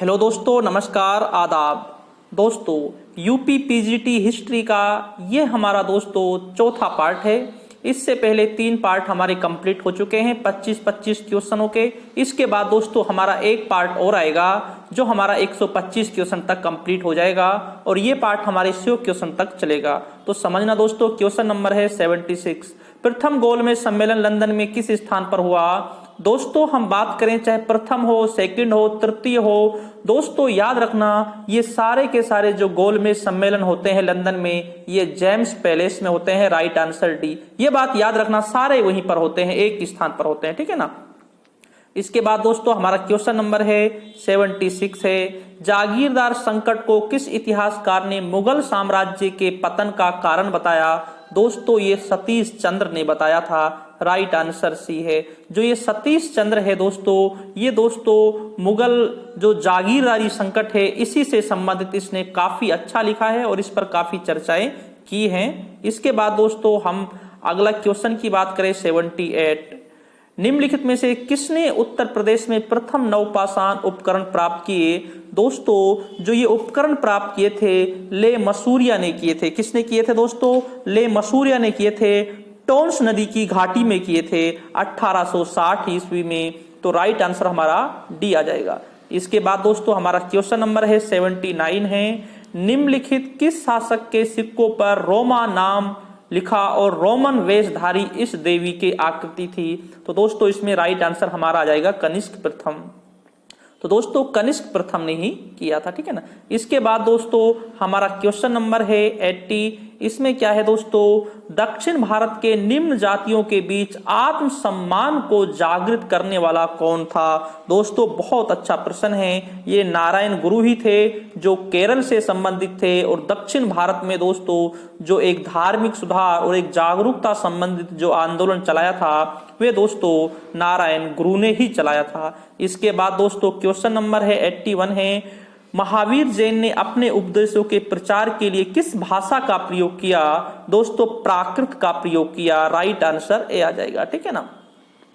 Hello दोस्तों, नमस्कार, आदाब। दोस्तों, यूपी पीजीटी हिस्ट्री का ये हमारा दोस्तों चौथा पार्ट है। इससे पहले 3 पार्ट हमारे कंप्लीट हो चुके हैं 25-25 क्वेश्चनों के। इसके बाद दोस्तों हमारा एक पार्ट और आएगा जो हमारा 125 क्वेश्चन तक कंप्लीट हो जाएगा और ये पार्ट हमारे 100 क्वेश्चन तक चलेगा। तो समझना दोस्तों, क्वेश्चन नंबर है 76। प्रथम गोलमेज सम्मेलन लंदन में किस स्थान पर हुआ? दोस्तों हम बात करें चाहे प्रथम हो, सेकंड हो, तृतीय हो, दोस्तों याद रखना ये सारे के सारे जो गोलमेज सम्मेलन होते हैं लंदन में, ये जेम्स पैलेस में होते हैं। Right answer D. ये बात याद रखना, सारे वहीं पर होते हैं, एक स्थान पर होते हैं, ठीक है ना। इसके बाद दोस्तों हमारा क्वेश्चन नंबर है 76 है, जागीरदार संकट को किस इतिहासकार ने मुगल साम्राज्य के पतन का कारण बताया? दोस्तों ये सतीश चंद्र ने बताया था। राइट आंसर सी है। जो ये सतीश चंद्र है दोस्तों, ये दोस्तों मुगल जो जागीरदारी संकट है इसी से संबंधित इसने काफी अच्छा लिखा है और इस पर काफी चर्चाएं की हैं। इसके बाद दोस्तों हम अगला क्वेश्चन की बात करें 78। निम्नलिखित में से किसने उत्तर प्रदेश में प्रथम नवपाषाण उपकरण प्राप्त किए? दोस्तों जो ये उपकरण प्राप्त किए थे ले मसूरिया ने किए थे। किसने किए थे दोस्तों? ले मसूरिया ने किए थे। टोन्स नदी की घाटी में किए थे 1860 ईस्वी में। तो राइट आंसर हमारा डी आ जाएगा। इसके बाद दोस्तों हमारा क्वेश्चन नंबर है 79 है, निम्नलिखित किस शासक के सिक्कों पर रोमा नाम लिखा और रोमन वेशधारी इस देवी की आकृति थी? तो दोस्तों इसमें राइट आंसर हमारा आ जाएगा कनिष्क प्रथम। तो दोस्तों कनिष्क प्रथम ने ही किया था, ठीक है ना। इसके बाद दोस्तों हमारा क्वेश्चन नंबर है 80। इसमें क्या है दोस्तों? दक्षिण भारत के निम्न जातियों के बीच आत्मसम्मान को जागृत करने वाला कौन था? दोस्तों बहुत अच्छा प्रश्न है। ये नारायण गुरु ही थे जो केरल से संबंधित थे और दक्षिण भारत में दोस्तों जो एक धार्मिक सुधार और एक जागरूकता संबंधित जो आंदोलन चलाया था वे दोस्तों नारायण गुरु ने ही चलाया था। इसके बाद दोस्तों क्वेश्चन नंबर है 81 है, महावीर जैन ने अपने उपदेशों के प्रचार के लिए किस भाषा का प्रयोग किया? दोस्तों प्राकृत का प्रयोग किया। राइट आंसर ए आ जाएगा, ठीक है ना।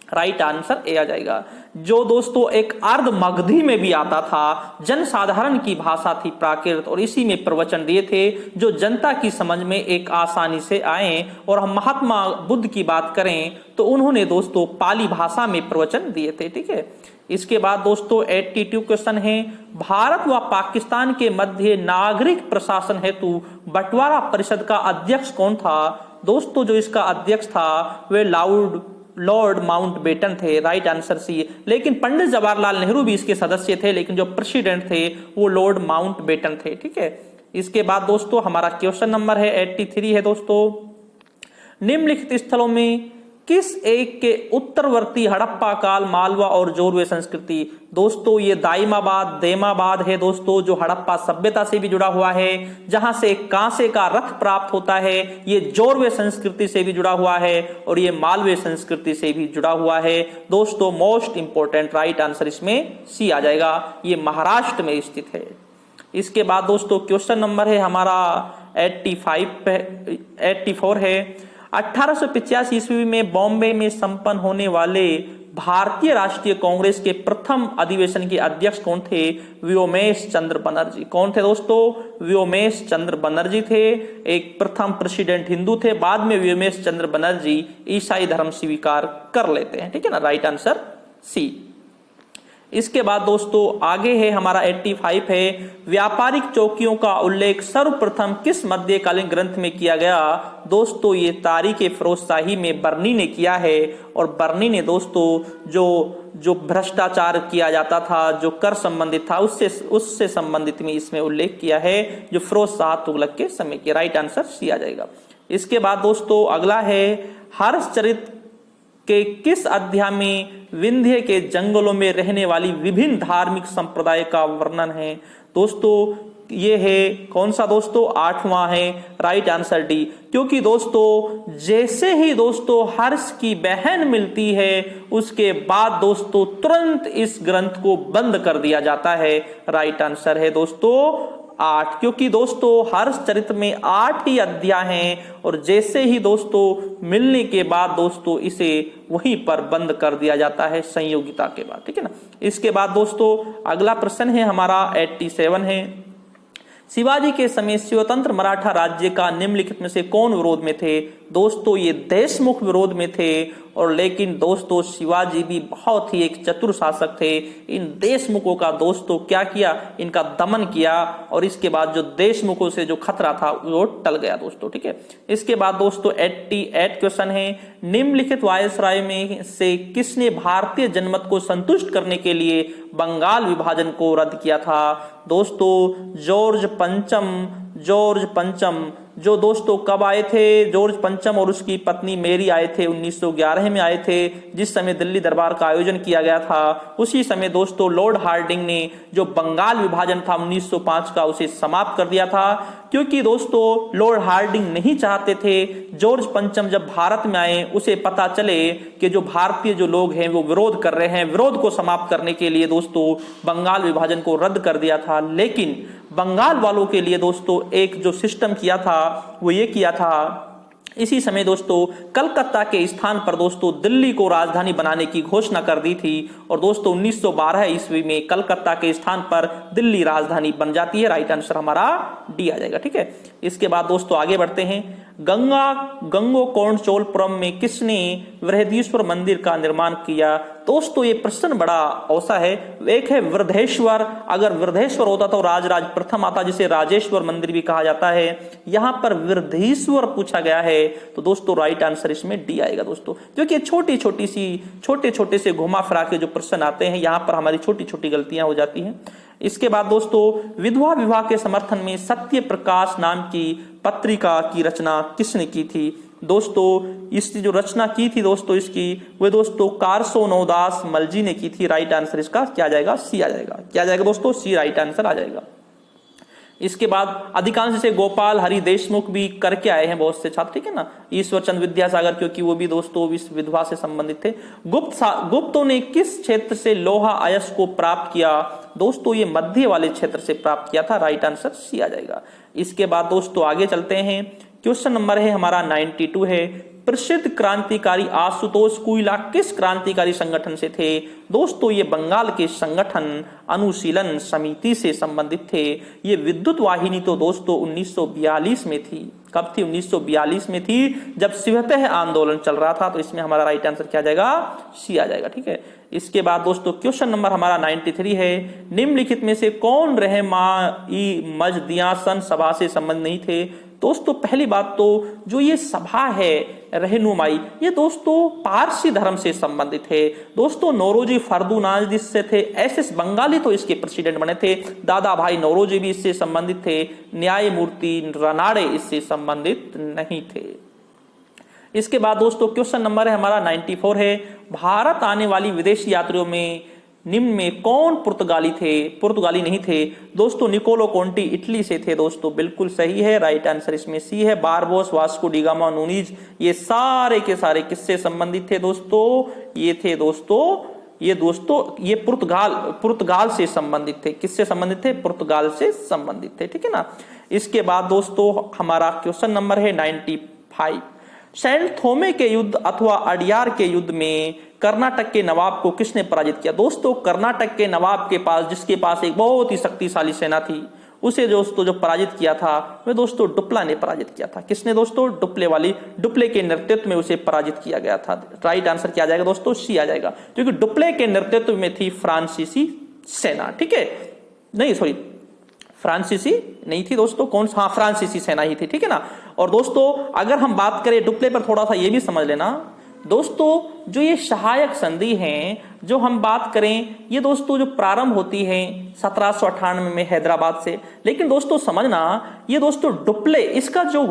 राइट आंसर ए आ जाएगा। जो दोस्तों एक अर्ध मगधी में भी आता था, जनसाधारण की भाषा थी प्राकृत और इसी में प्रवचन दिए थे जो जनता की समझ में एक आसानी से आए। और हम महात्मा बुद्ध की बात करें तो उन्होंने दोस्तों पाली भाषा में प्रवचन दिए थे, ठीक है। इसके बाद दोस्तों 82 क्वेश्चन है, भारत व पाकिस्तान के मध्य नागरिक प्रशासन हेतु बंटवारा परिषद का अध्यक्ष कौन था? दोस्तों जो इसका अध्यक्ष था वे लॉर्ड माउंटबेटन थे। Right answer C. लेकिन पंडित जवाहरलाल नेहरू भी इसके सदस्य थे, लेकिन जो प्रेसिडेंट थे वो लॉर्ड माउंटबेटन थे, ठीक है। इसके बाद दोस्तों हमारा क्वेश्चन नंबर है 83 है दोस्तों, निम्नलिखित स्थलों में किस एक के उत्तरवर्ती हड़प्पा काल मालवा और जोरवे संस्कृति? दोस्तों ये दाइमाबाद देमाबाद है दोस्तों, जो हड़प्पा सभ्यता से भी जुड़ा हुआ है, जहां से कांसे का रथ प्राप्त होता है। ये जोरवे संस्कृति से भी जुड़ा हुआ है और ये मालवे संस्कृति से भी जुड़ा हुआ है दोस्तों। मोस्ट इंपोर्टेंट राइट आंसर इसमें सी आ जाएगा। ये महाराष्ट्र में स्थित है। इसके बाद दोस्तों क्वेश्चन नंबर है हमारा 84 है, 1885 ईस्वी में बॉम्बे में संपन्न होने वाले भारतीय राष्ट्रीय कांग्रेस के प्रथम अधिवेशन के अध्यक्ष कौन थे? व्योमेश चंद्र बनर्जी। कौन थे दोस्तों? व्योमेश चंद्र बनर्जी थे। एक प्रथम प्रेसिडेंट हिंदू थे, बाद में व्योमेश चंद्र बनर्जी ईसाई धर्म स्वीकार कर लेते हैं, ठीक है ना। Right answer C. इसके बाद दोस्तों आगे है हमारा 85 है, व्यापारिक चौकियों का उल्लेख सर्वप्रथम किस मध्यकालीन ग्रंथ में किया गया? दोस्तों ये तारीख फिरोजशाही में बर्नी ने किया है और बर्नी ने दोस्तों जो भ्रष्टाचार किया जाता था, जो कर संबंधित था, उससे संबंधित में इसमें उल्लेख किया है जो फिरोज शाह तुगलक के समय की। राइट आंसर सी आ जाएगा। इसके बाद दोस्तों अगला है हर्षचरित के किस अध्याय में विंध्य के जंगलों में रहने वाली विभिन्न धार्मिक संप्रदाय का वर्णन है? दोस्तों ये है कौन सा दोस्तों? 8वां है। Right answer D. क्योंकि दोस्तों जैसे ही दोस्तों हर्ष की बहन मिलती है उसके बाद दोस्तों तुरंत इस ग्रंथ को बंद कर दिया जाता है। राइट आंसर है दोस्तों 8, क्योंकि दोस्तों हर चरित्र में 8 ही अध्याय हैं और जैसे ही दोस्तों मिलने के बाद दोस्तों इसे वहीं पर बंद कर दिया जाता है संयोगिता के बाद, ठीक है ना। इसके बाद दोस्तों अगला प्रश्न है हमारा 87 है, शिवाजी के समय स्वतंत्र मराठा राज्य का निम्नलिखित में से कौन विरोध में थे। दोस्तों ये देशमुख विरोध में थे, और लेकिन दोस्तों शिवाजी भी बहुत ही एक चतुर शासक थे। इन देशमुखों का दोस्तों क्या किया, इनका दमन किया, और इसके बाद जो देशमुखों से जो खतरा था वो टल गया दोस्तों, ठीक है। इसके बाद दोस्तों 88 क्वेश्चन है, निम्नलिखित वायसराय में से किसने भारतीय जनमत को संतुष्ट करने के लिए बंगाल विभाजन को रद्द किया था। दोस्तों जॉर्ज पंचम जो दोस्तों कब आए थे, जॉर्ज पंचम और उसकी पत्नी मेरी आए थे 1911 में आए थे, जिस समय दिल्ली दरबार का आयोजन किया गया था। उसी समय दोस्तों लॉर्ड हार्डिंग ने जो बंगाल विभाजन था 1905 का उसे समाप्त कर दिया था, क्योंकि दोस्तों लॉर्ड हार्डिंग नहीं चाहते थे जॉर्ज पंचम जब भारत में आए उसे पता चले कि जो भारतीय जो लोग हैं वो विरोध कर रहे हैं, विरोध को समाप्त करने के लिए दोस्तों बंगाल विभाजन को रद्द कर दिया था। लेकिन बंगाल वालों के लिए दोस्तों एक जो सिस्टम किया था वो ये किया था, इसी समय दोस्तों कलकत्ता के स्थान पर दोस्तों दिल्ली को राजधानी बनाने की घोषणा कर दी थी, और दोस्तों 1912 ईस्वी में कलकत्ता के स्थान पर दिल्ली राजधानी बन जाती है। राइट आंसर हमारा डी आ जाएगा, ठीक है। इसके बाद दोस्तों आगे बढ़ते हैं, गंगोकोंडचोलपुरम में किसने बृहदीश्वर मंदिर का निर्माण किया। दोस्तों ये प्रश्न बड़ा औसा है। एक है वृद्धेश्वर, अगर वृद्धेश्वर होता तो राजराज प्रथम आता, जिसे राजेश्वर मंदिर भी कहा जाता है। यहां पर वृद्धेश्वर पूछा गया है, तो दोस्तों राइट आंसर इसमें डी आएगा दोस्तों, क्योंकि छोटे छोटे से घुमा फिरा के जो प्रश्न आते हैं यहां पर हमारी छोटी छोटी गलतियां हो जाती हैं। इसके बाद दोस्तों विधवा विवाह के समर्थन में सत्य प्रकाश नाम की पत्रिका की रचना किसने की थी। दोस्तों इसकी जो रचना की थी दोस्तों इसकी वे दोस्तों कारसो नौदास मलजी ने की थी। राइट आंसर इसका क्या आ जाएगा, सी आ जाएगा। क्या आ जाएगा दोस्तों, सी राइट आंसर आ जाएगा। इसके बाद अधिकांश से गोपाल हरि देशमुख भी करके आए हैं बहुत से छात्र, ठीक है ना। ईश्वर चंद्र विद्यासागर, क्योंकि वो भी दोस्तों इस विधवा से संबंधित थे। गुप्तों ने किस क्षेत्र से लोहा अयस्क को प्राप्त किया। दोस्तों ये मध्य वाले क्षेत्र से प्राप्त किया था। राइट आंसर सी आ जाएगा। इसके बाद दोस्तों आगे चलते हैं, क्वेश्चन नंबर है हमारा 92 है, प्रसिद्ध क्रांतिकारी आशुतोष कुइला किस क्रांतिकारी संगठन से थे। दोस्तों ये बंगाल के संगठन अनुशीलन समिति से संबंधित थे। ये विद्युत वाहिनी तो दोस्तों 1942 में थी। कब थी, 1942 में थी, जब शिवतः आंदोलन चल रहा था। तो इसमें हमारा राइट आंसर क्या आ जाएगा, सी आ जाएगा, ठीक है। इसके बाद दोस्तों क्वेश्चन नंबर हमारा 93 है, निम्नलिखित में से कौन रहमाई मजदियासन सभा से संबंध नहीं थे। दोस्तों पहली बात तो जो ये सभा है रहनुमाई, ये दोस्तों पारसी धर्म से संबंधित है। दोस्तों नौरोजी फर्दुनाज से थे, एसएस बंगाली तो इसके प्रेसिडेंट बने थे, दादा भाई नौरोजी भी इससे संबंधित थे, न्यायमूर्ति रनाड़े इससे संबंधित नहीं थे। इसके बाद दोस्तों क्वेश्चन नंबर है हमारा 94 है, भारत आने वाली विदेशी यात्रियों में निम्न में कौन पुर्तगाली थे। पुर्तगाली नहीं थे दोस्तों, निकोलो कोंटी इटली से थे दोस्तों, बिल्कुल सही है। राइट आंसर इसमें सी है। बारबोस, वास्को डी गामा, नूनीज, ये सारे के सारे किससे संबंधित थे दोस्तों, ये थे दोस्तों ये पुर्तगाल से संबंधित थे। किससे संबंधित थे, पुर्तगाल से संबंधित थे, ठीक है ना। इसके बाद दोस्तों हमारा क्वेश्चन नंबर है 95, सेंट थोमे के युद्ध अथवा अडियार के युद्ध में कर्नाटक के नवाब को किसने पराजित किया। दोस्तों कर्नाटक के नवाब के पास, जिसके पास एक बहुत ही शक्तिशाली सेना थी, उसे दोस्तों जो पराजित किया था वह दोस्तों डुप्ला ने पराजित किया था। किसने दोस्तों, डुप्ले के नेतृत्व में उसे पराजित किया गया था। राइट आंसर क्या आ जाएगा दोस्तों, सी आ जाएगा, क्योंकि डुप्ले के नेतृत्व में थी फ्रांसीसी सेना, ठीक है। नहीं सॉरी, फ्रांसीसी नहीं थी दोस्तों, कौन सा, फ्रांसीसी सेना ही थी, ठीक है ना। और दोस्तों अगर हम बात करें डुप्ले पर, थोड़ा सा ये भी समझ लेना दोस्तों, जो ये सहायक संधि हैं जो हम बात करें, ये दोस्तों जो प्रारंभ होती है 1798 में हैदराबाद से। लेकिन दोस्तों समझना, ये दोस्तों डुप्ले, इसका जो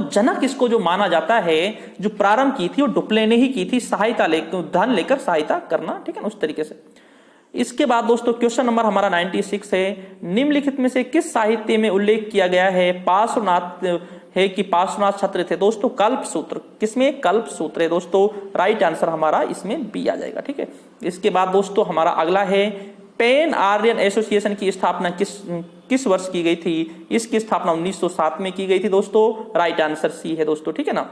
जनक इसको जो माना जाता है, जो प्रारंभ की थी वो डुप्ले ने ही की थी, सहायता लेकर, धन लेकर सहायता करना, ठीक है ना, उस तरीके से। इसके बाद दोस्तों क्वेश्चन नंबर हमारा 96 है, निम्नलिखित में से किस साहित्य में उल्लेख किया गया है कि पार्श्वनाथ क्षत्रिय थे। दोस्तों कल्प सूत्र, किसमें, कल्प सूत्र है दोस्तों। राइट आंसर हमारा इसमें बी आ जाएगा, ठीक है। इसके बाद दोस्तों हमारा अगला है, पैन आर्यन एसोसिएशन की स्थापना किस वर्ष की गई थी? इसकी स्थापना 1907 में की गई थी दोस्तों। राइट आंसर सी है दोस्तों, ठीक है ना।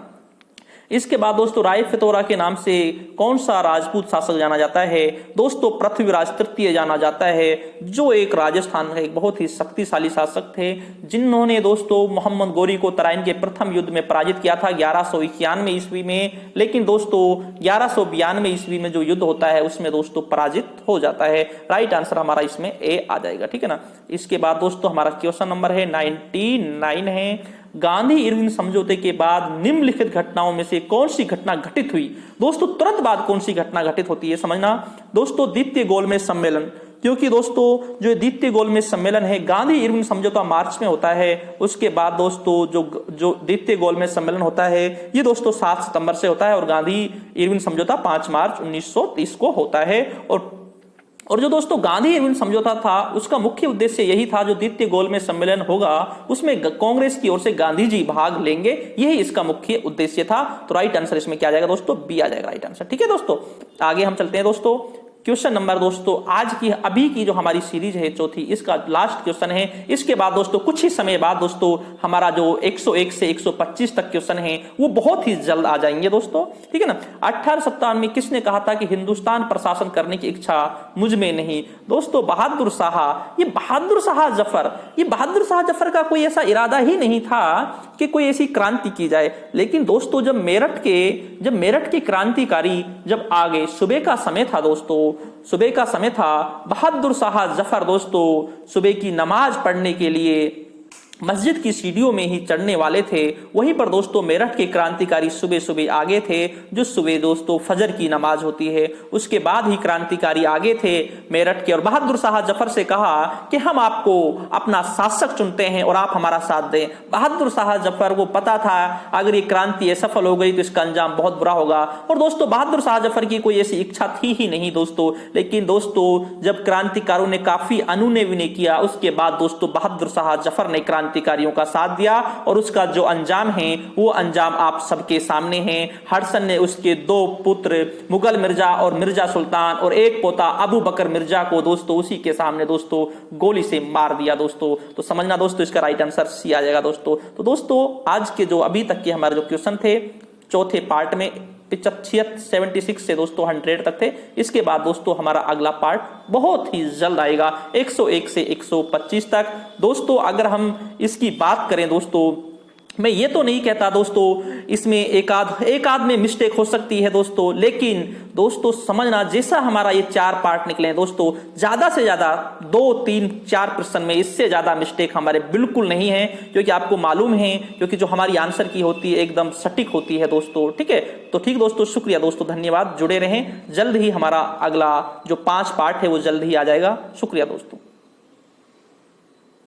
इसके बाद दोस्तों राय फितौरा के नाम से कौन सा राजपूत शासक जाना जाता है? दोस्तों पृथ्वीराज तृतीय जाना जाता है, जो एक राजस्थान का एक बहुत ही शक्तिशाली शासक थे, जिन्होंने दोस्तों मोहम्मद गोरी को तराइन के प्रथम युद्ध में पराजित किया था 1191 ईस्वी में। लेकिन दोस्तों 1192 ईस्वी में जो युद्ध होता है उसमें दोस्तों पराजित हो जाता है। राइट आंसर हमारा इसमें ए आ जाएगा, ठीक है ना। इसके बाद दोस्तों हमारा क्वेश्चन नंबर है 99 है, गांधी इरविन समझौते के बाद निम्नलिखित घटनाओं में से कौन सी घटना घटित हुई? दोस्तों तुरंत बाद कौन सी घटना घटित होती है समझना। दोस्तों द्वितीय गोलमेज सम्मेलन, क्योंकि दोस्तों जो द्वितीय गोलमेज सम्मेलन है गांधी इरविन समझौता मार्च में होता है। उसके बाद दोस्तों जो द्वितीय गोलमेज सम्मेलन होता है ये दोस्तों 7 सितंबर से होता है और गांधी इरविन समझौता 5 मार्च 1930 को होता है। और जो दोस्तों गांधी इरविन समझौता था उसका मुख्य उद्देश्य यही था, जो द्वितीय गोलमेज सम्मेलन होगा उसमें कांग्रेस की ओर से गांधी जी भाग लेंगे, यही इसका मुख्य उद्देश्य था। तो राइट आंसर इसमें क्या आ जाएगा दोस्तों? बी आ जाएगा राइट आंसर, ठीक है दोस्तों। आगे हम चलते हैं दोस्तों। क्वेश्चन नंबर दोस्तों आज की अभी की जो हमारी सीरीज है चौथी, इसका लास्ट क्वेश्चन है। इसके बाद दोस्तों कुछ ही समय बाद दोस्तों हमारा जो 101 से 125 तक क्वेश्चन है वो बहुत ही जल्द आ जाएंगे दोस्तों, ठीक है ना। 1857 में किसने कहा था कि हिंदुस्तान पर शासन करने की इच्छा मुझ में नहीं? दोस्तों बहादुर शाह। ये बहादुर शाह जफर का कोई ऐसा इरादा ही नहीं था कि कोई ऐसी क्रांति की जाए। लेकिन दोस्तों जब मेरठ के क्रांतिकारी जब आगे सुबह का समय था दोस्तों, सुबह का समय था, बहादुर शाह जफर दोस्तों सुबह की नमाज पढ़ने के लिए मस्जिद की सीढ़ियों में ही चढ़ने वाले थे। वहीं पर दोस्तों मेरठ के क्रांतिकारी सुबह सुबह आगे थे, जो सुबह दोस्तों फजर की नमाज होती है उसके बाद ही क्रांतिकारी आगे थे मेरठ के, और बहादुर शाह जफर से कहा कि हम आपको अपना शासक चुनते हैं और आप हमारा साथ दें। बहादुर शाह जफर को पता था अगर ये क्रांति असफल हो गई तो इसका अंजाम बहुत बुरा होगा। और दोस्तों बहादुर शाह जफर की कोई ऐसी इच्छा थी ही नहीं दोस्तों। लेकिन दोस्तों जब क्रांतिकारों ने काफी अनुनय विनय किया उसके बाद दोस्तों बहादुर शाह जफर ने क्रांतिकारियों का साथ दिया, और उसका जो अंजाम है वो अंजाम आप सबके सामने है। हडसन ने उसके 2 पुत्र मुगल मिर्जा और मिर्जा सुल्तान और एक पोता अबू बकर मिर्जा को दोस्तों उसी के सामने दोस्तों गोली से मार दिया दोस्तों। तो समझना दोस्तों इसका राइट आंसर सी आ जाएगा दोस्तों। तो दोस्तों आज के जो अभी तक के हमारे जो क्वेश्चन थे चौथे पार्ट में 76 से दोस्तों 100 तक थे। इसके बाद दोस्तों हमारा अगला पार्ट बहुत ही जल्द आएगा 101 से 125 तक दोस्तों। अगर हम इसकी बात करें दोस्तों, मैं ये तो नहीं कहता दोस्तों इसमें एक आध में मिस्टेक हो सकती है दोस्तों, लेकिन दोस्तों समझना जैसा हमारा ये 4 पार्ट निकले दोस्तों, ज्यादा से ज्यादा 2, 3, 4 प्रश्न में इससे ज्यादा मिस्टेक हमारे बिल्कुल नहीं है, क्योंकि आपको मालूम है क्योंकि जो हमारी आंसर की होती है एकदम सटीक होती है दोस्तों, ठीक है। तो ठीक दोस्तों, शुक्रिया दोस्तों, धन्यवाद, जुड़े रहें। जल्द ही हमारा अगला जो 5 पार्ट है वो जल्द ही आ जाएगा। शुक्रिया दोस्तों।